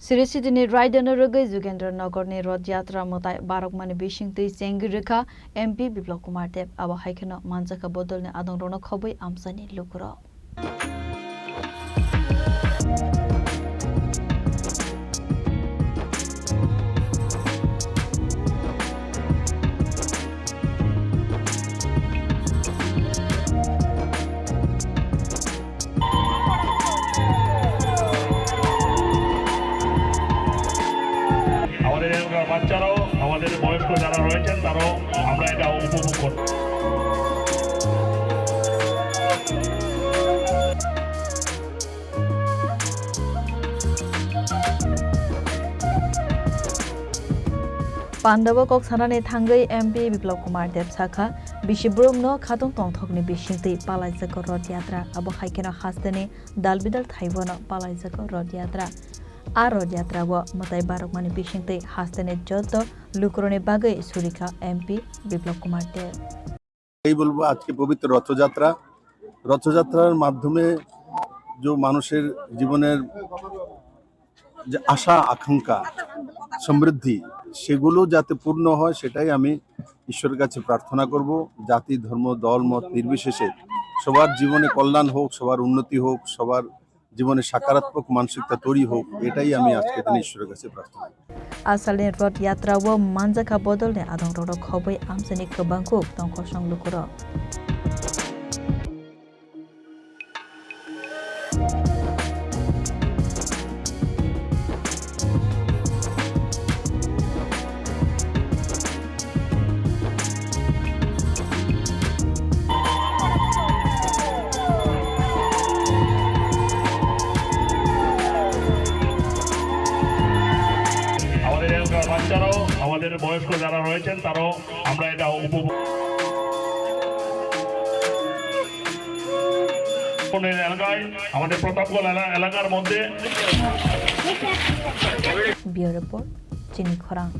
Sirisitini Raidana Ragai Zugendra Nagorni Rod Yatra Motai Barokmani Bishingti Sengirika MP Biplop Kumar Deb Aba Haikano Manjaka Bodolne Adong Rono Khoboi Amsani Lukuro. বাচ্চারাও আমাদের বয়স্ক যারা রয়েছেন তারাও আমরা এটা উপভোগ করি। Pandava Kok Sanane Thangai MP Biplop Kumar Deb Sakha Bishibrum no Khatong Tongthokni Bishingti Palaizako Rod Yatra Abo Haikeno Hastene Dalbidal Thaibono Palaizako Rod Yatra Rod Yatra wo Motai Barokmani Bishingti Hastene Joto Lukrone Bagai Surika MP Biplop Kumar Deb এই বলবো আজকে পবিত্র রথযাত্রার মাধ্যমে যে মানুষের জীবনের যে আশা আকাঙ্ক্ষা সমৃদ্ধি সেগুলো যাতে পূর্ণ হয় সেটাই আমি ঈশ্বরের কাছে প্রার্থনা করব। জাতি ধর্ম দল মত নির্বিশেষে সবার জীবনে কল্যাণ হোক, সবার উন্নতি হোক, সবার জীবনে সকারাত্মক মানসিকতা তৈরি হোক, এটাই আমি আজকে দিন ঈশ্বরের কাছে প্রার্থনা করি। Asale Rod Yatra wo Manjaka Bodolne Adong Rono Khoboi Amsani Kobangko Tongkhosong Lukuro. বাচ্চারাও আমাদের বয়স্ক যারা রয়েছেন তারাও আমরা এটা উপভোগ এলাকায় আমাদের প্রতাপগড় এলাকার মধ্যে Bureau Report Chini Khorang